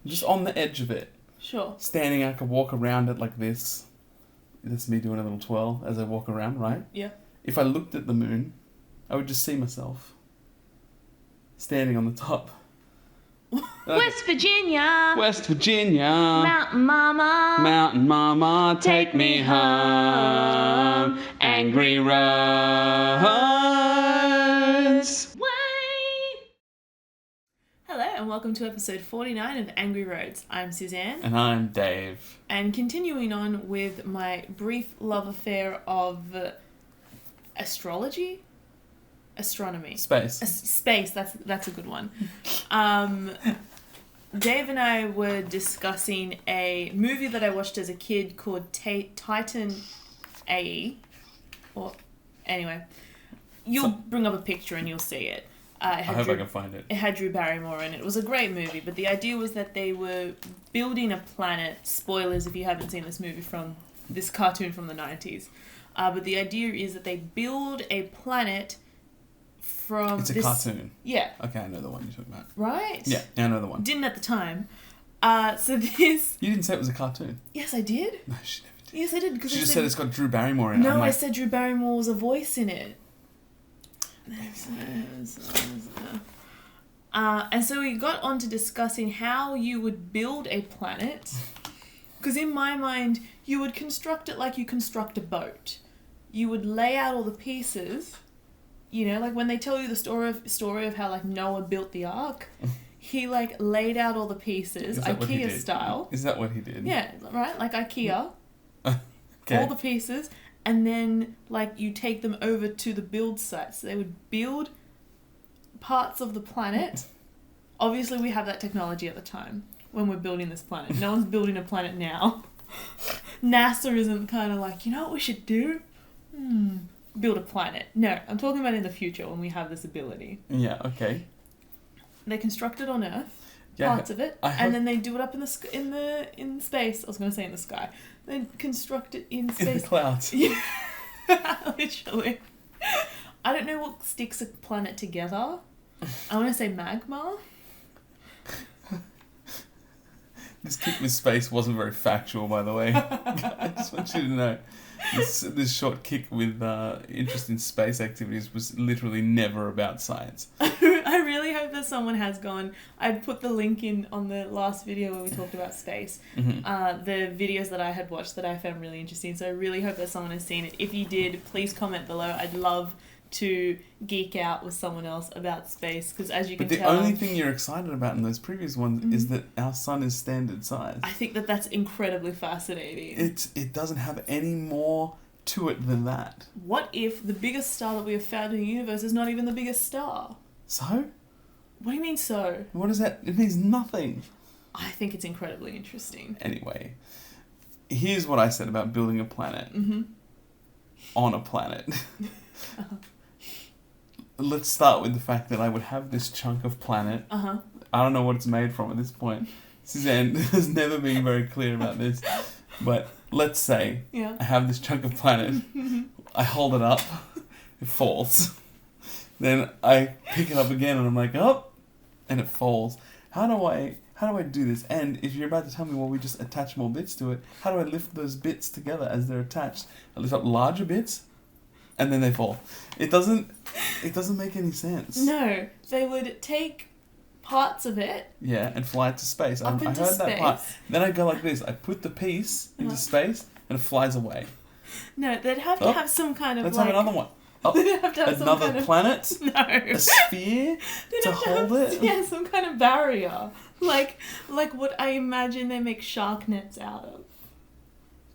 Just on the edge of it. Sure. Standing, I could walk around it like this. That's me doing a little twirl as I walk around, right? Yeah. If I looked at the moon, I would just see myself standing on the top. West Virginia. West Virginia. Mountain Mama. Mountain Mama, take me home. Angry roads. Way. Hello and welcome to episode 49 of Angry Roads. I'm Suzanne. And I'm Dave. And continuing on with my brief love affair of astrology? Astronomy. Space. Space, that's a good one. Dave and I were discussing a movie that I watched as a kid called Titan AE. Or, anyway, you'll bring up a picture and you'll see it. I hope I can find it. It had Drew Barrymore in it. It was a great movie, but the idea was that they were building a planet. Spoilers if you haven't seen this movie from this cartoon from the 90s. But the idea is that they build a planet from It's a cartoon. Yeah. Okay, I know the one you're talking about. Right? Yeah, I know the one. Didn't at the time. So this... You didn't say it was a cartoon. Yes, I did. No, she never did. Yes, I did. She just said it's got Drew Barrymore in it. No, I'm I like, said Drew Barrymore was a voice in it. And so we got on to discussing how you would build a planet. Because in my mind, you would construct it like you construct a boat. You would lay out all the pieces. You know, like when they tell you the story of how like Noah built the ark, he like laid out all the pieces, IKEA style. Is that what he did? Yeah, right? Like IKEA. Okay. All the pieces, and then like you take them over to the build site. So they would build parts of the planet. Obviously, we have that technology at the time when we're building this planet. No one's building a planet now. NASA isn't kind of like, you know what we should do? Build a planet. No, I'm talking about in the future when we have this ability. Yeah, okay. They construct it on Earth, Yeah, parts of it, and then they do it up in in space. I was going to say in the sky. They construct it in space. In the clouds. Yeah, literally. I don't know what sticks a planet together. I want to say magma. This kick with space wasn't very factual, by the way. I just want you to know. This short kick with interest in space activities was literally never about science. I really hope that someone has gone. I put the link in on the last video where we talked about space. Mm-hmm. The videos that I had watched that I found really interesting. So I really hope that someone has seen it. If you did, please comment below. I'd love to geek out with someone else about space because as you can tell... But the only thing you're excited about in those previous ones is that our sun is standard size. I think that that's incredibly fascinating. It doesn't have any more to it than that. What if the biggest star that we have found in the universe is not even the biggest star? So? What do you mean so? What is that? It means nothing. I think it's incredibly interesting. Anyway, here's what I said about building a planet. On a planet. Let's start with the fact that I would have this chunk of planet. I don't know what it's made from at this point. Suzanne has never been very clear about this. But let's say I have this chunk of planet. I hold it up. It falls. Then I pick it up again and I'm like, oh, and it falls. How do I do this? And if you're about to tell me, well, we just attach more bits to it, how do I lift those bits together as they're attached? I lift up larger bits and then they fall. It doesn't make any sense. No, they would take parts of it. Yeah, and fly it to space. I heard space. that part. Then I go like this. I put the piece into space and it flies away. No, they'd have to have some kind of Let's have another one. Oh, they'd have to have another some kind planet? No. A sphere to hold it? Yeah, some kind of barrier. Like what I imagine they make shark nets out of.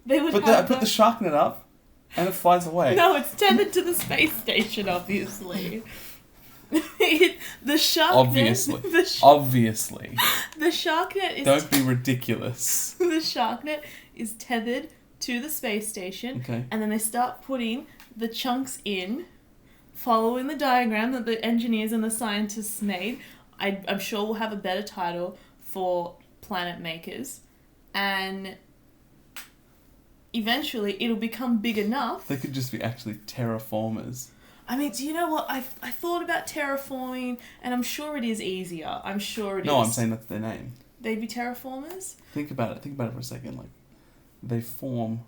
They would I put the shark net up and it flies away. No, it's tethered to the space station, obviously. The shark Obviously. net... Obviously. The shark net is... Don't be ridiculous. The shark net is tethered to the space station. Okay. And then they start putting the chunks in, following the diagram that the engineers and the scientists made. I'm sure we'll have a better title for planet makers. And eventually it'll become big enough. They could just be actually terraformers. I mean, do you know what? I thought about terraforming, and I'm sure it is easier. I'm sure it is. No, I'm saying that's their name. They'd be terraformers? Think about it for a second. Like, they form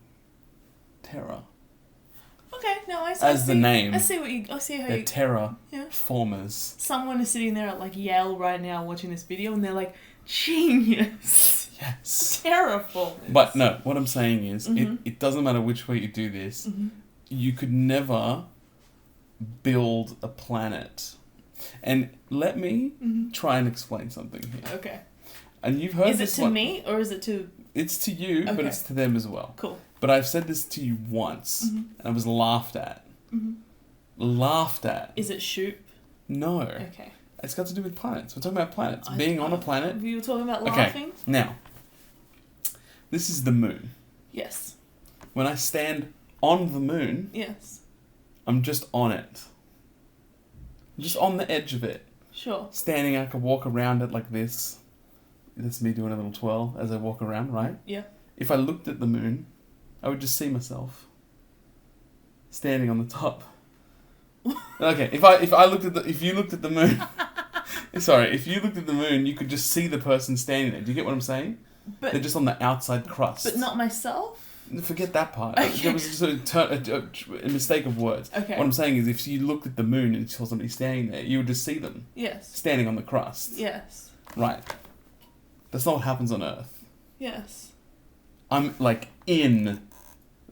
Terra. Okay, no, I see. As the name. I see how They're you... Terraformers. Someone is sitting there at, like, Yale right now watching this video and they're like, genius. Yes. Terraformers. But no, what I'm saying is, it doesn't matter which way you do this, you could never build a planet. And let me try and explain something here. Okay. And you've heard this. Is it to me or is it to... It's to you, but it's to them as well. Cool. But I've said this to you once, and I was laughed at. Laughed at. Is it shoot? No. Okay. It's got to do with planets. We're talking about planets. Being on a planet. You were talking about laughing? Okay, now, this is the moon. Yes. When I stand on the moon, yes, I'm just on it. I'm just on the edge of it. Sure. Standing, I could walk around it like this. That's me doing a little twirl as I walk around, right? Yeah. If I looked at the moon, I would just see myself standing on the top. Okay, if you looked at the moon, if you looked at the moon, you could just see the person standing there. Do you get what I'm saying? But they're just on the outside crust. But not myself? Forget that part. Okay. There was just a mistake of words. Okay. What I'm saying is, if you looked at the moon and saw somebody standing there, you would just see them. Yes. Standing on the crust. Yes. Right. That's not what happens on Earth. Yes. I'm like in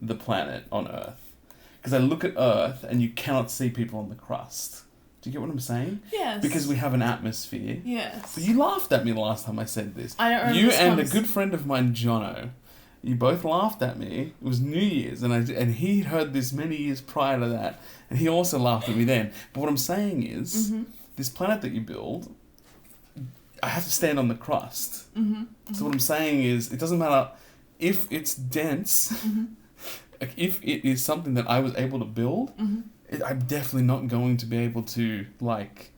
the planet on Earth. Because I look at Earth and you cannot see people on the crust. Do you get what I'm saying? Yes. Because we have an atmosphere. Yes. But you laughed at me last time I said this. I don't remember. You and a good friend of mine, Jono, you both laughed at me. It was New Year's, and he heard this many years prior to that, and he also laughed at me then. But what I'm saying is, this planet that you build, I have to stand on the crust. So what I'm saying is, it doesn't matter if it's dense. Like if it is something that I was able to build, I'm definitely not going to be able to like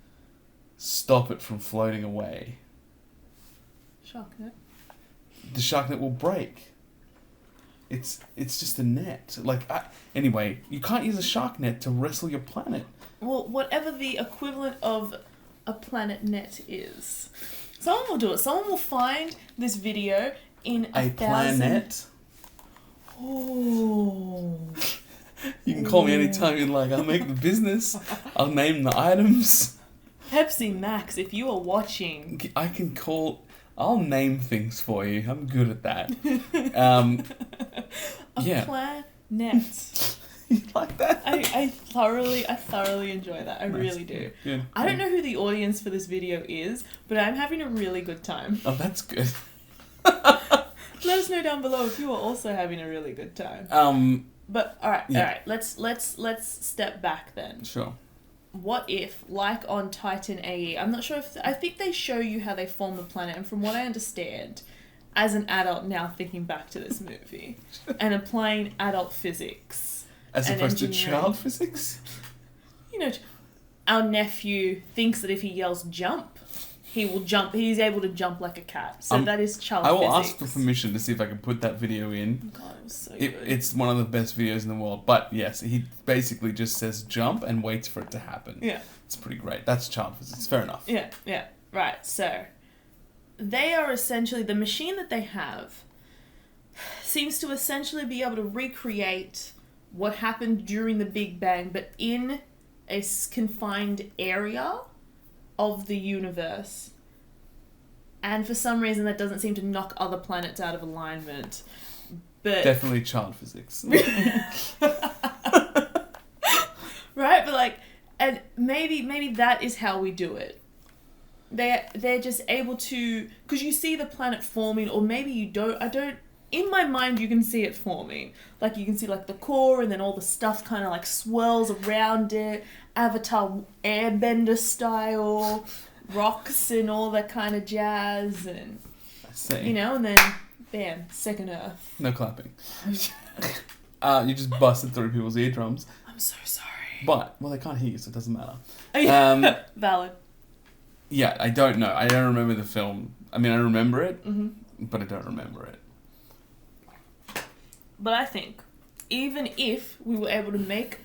stop it from floating away. Shark net. The shark net will break. It's just a net. Anyway, you can't use a shark net to wrestle your planet. Well, whatever the equivalent of a planet net is, someone will do it. Someone will find this video in a planet. Oh. You can call me anytime you like. I'll make the business. I'll name the items. Pepsi Max, if you are watching. I'll name things for you. I'm good at that. Planet. You like that? I thoroughly enjoy that. I really do. Good. I don't know who the audience for this video is, but I'm having a really good time. Oh, that's good. Let us know down below if you are also having a really good time. But all right. Let's step back then. Sure. What if, like on Titan AE, I'm not sure if I think they show you how they form the planet, and from what I understand, as an adult now thinking back to this movie and applying adult physics as opposed to child physics, you know, our nephew thinks that if he yells jump, he will jump. He's able to jump like a cat. So that is child physics. I will ask for permission to see if I can put that video in. God, it was so good. It's one of the best videos in the world. But yes, he basically just says jump and waits for it to happen. Yeah. It's pretty great. That's child physics. Fair enough. Yeah. Right. So they are essentially, the machine that they have seems to essentially be able to recreate what happened during the Big Bang, but in a confined area of the universe. And for some reason that doesn't seem to knock other planets out of alignment. But definitely child physics. Right? But and maybe that is how we do it. They're just able to, because you see the planet forming, or maybe you don't. In my mind, you can see it forming. Like, you can see, the core, and then all the stuff kind of, swirls around it. Avatar airbender style. Rocks and all that kind of jazz. And, I see. And then, bam, second Earth. No clapping. You just busted through people's eardrums. I'm so sorry. But, they can't hear you, so it doesn't matter. Valid. Yeah, I don't know. I don't remember the film. I mean, I remember it, but I don't remember it. But I think, even if we were able to make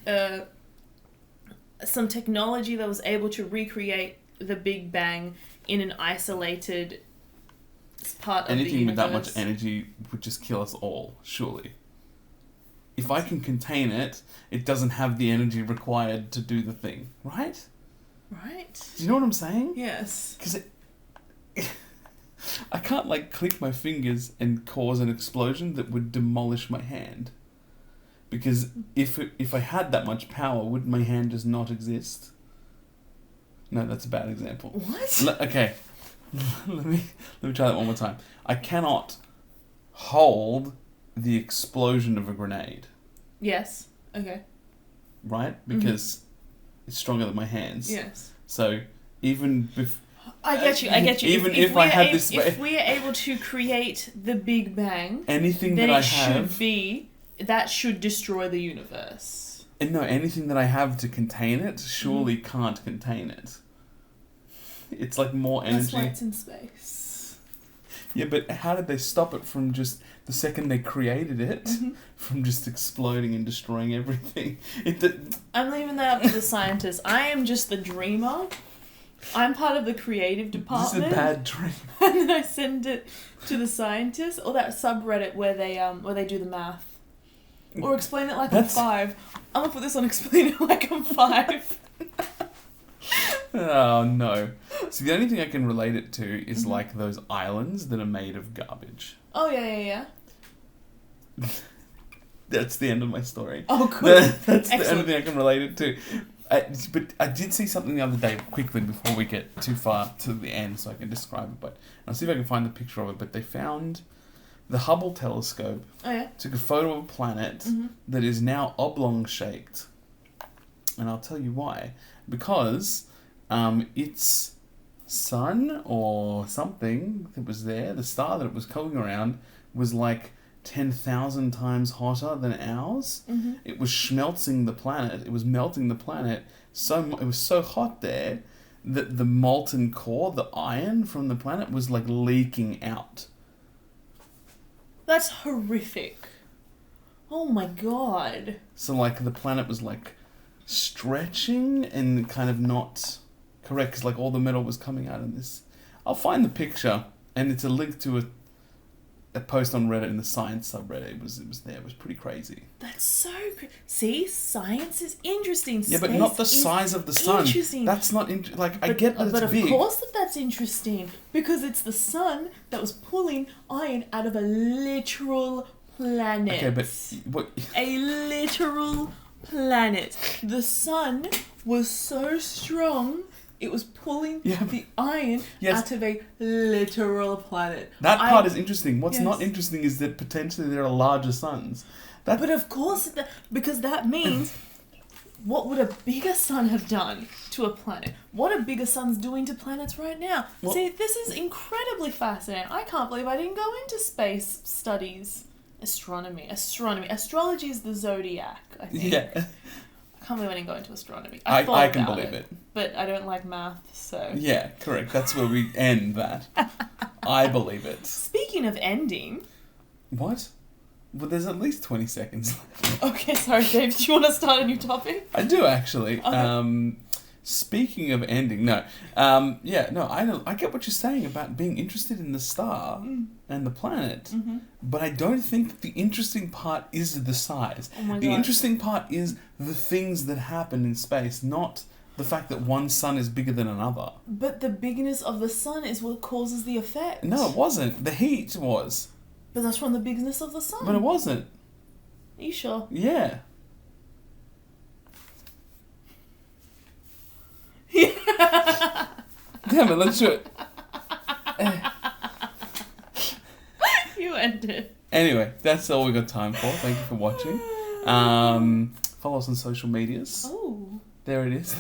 some technology that was able to recreate the Big Bang in an isolated It's part of anything the with that universe. much energy would just kill us all, surely. If I can contain it, it doesn't have the energy required to do the thing, right? Right. Do you know what I'm saying? Yes. Because I can't like click my fingers and cause an explosion that would demolish my hand. Because if I had that much power, would my hand just not exist? No, that's a bad example. What? Okay, let me try that one more time. I cannot hold the explosion of a grenade. Yes. Okay. Right? Because it's stronger than my hands. Yes. So even I get you. Even if I had this, if we are able to create the Big Bang, anything then that I it have should be that should destroy the universe. And no, anything that I have to contain it surely can't contain it. It's like more energy. That's why it's in space. Yeah, but how did they stop it from just the second they created it from just exploding and destroying everything? I'm leaving that up to the scientists. I am just the dreamer. I'm part of the creative department. This is a bad dream. And then I send it to the scientists or that subreddit where they do the math. Or explain it like I'm 5. I'm gonna put this on explain it like I'm 5. Oh no. See, the only thing I can relate it to is like those islands that are made of garbage. Oh yeah. That's the end of my story. Oh good. That's the only thing I can relate it to. But I did see something the other day, quickly before we get too far to the end so I can describe it, but I'll see if I can find the picture of it. But they found the Hubble telescope. Oh yeah. Took a photo of a planet that is now oblong shaped. And I'll tell you why. Because its sun or something that was there, the star that it was going around, was like 10,000 times hotter than ours. It was schmelting the planet. It was melting the planet. It was so hot there that the molten core, the iron from the planet, was like leaking out. That's horrific. Oh my god. So like the planet was like stretching and kind of not correct because like all the metal was coming out in this. I'll find the picture and it's a link to a post on Reddit in the science subreddit. It was there. It was pretty crazy. That's so see, science is interesting. Yeah, but not the size of the sun. Interesting. That's not I get that it's big. But of course that's interesting because it's the sun that was pulling iron out of a literal planet. Okay, but what? A literal planet. The sun was so strong. It was pulling the iron out of a literal planet. That part is interesting. What's not interesting is that potentially there are larger suns. But of course, because that means what would a bigger sun have done to a planet? What are bigger suns doing to planets right now? Well, see, this is incredibly fascinating. I can't believe I didn't go into space studies. Astronomy. Astrology is the zodiac, I think. Yeah. I can't believe I didn't go into astronomy. I can believe it. But I don't like math, so... Yeah, correct. That's where we end that. I believe it. Speaking of ending... What? Well, there's at least 20 seconds left. Okay, sorry, Dave. Do you want to start a new topic? I do, actually. Okay. Speaking of ending, I get what you're saying about being interested in the star and the planet, but I don't think the interesting part is the size. Oh my God. The interesting part is the things that happen in space, not the fact that one sun is bigger than another. But the bigness of the sun is what causes the effect. No, it wasn't. The heat was. But that's from the bigness of the sun. But it wasn't. Are you sure? Yeah. Damn it, let's do it. You ended. Anyway, that's all we got time for. Thank you for watching. Follow us on social medias. Oh. There it is.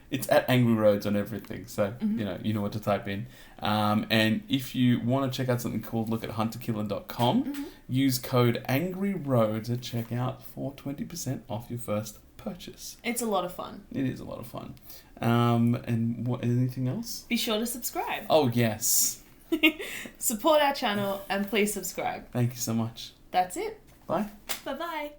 It's at Angry Roads on everything, so you know what to type in. And if you want to check out something cool, look at hunterkiller.com. Use code AngryRoads at checkout for 20% off your first purchase. It's a lot of fun. It is a lot of fun. And anything else? Be sure to subscribe. Oh, yes. Support our channel and please subscribe. Thank you so much. That's it. Bye. Bye-bye.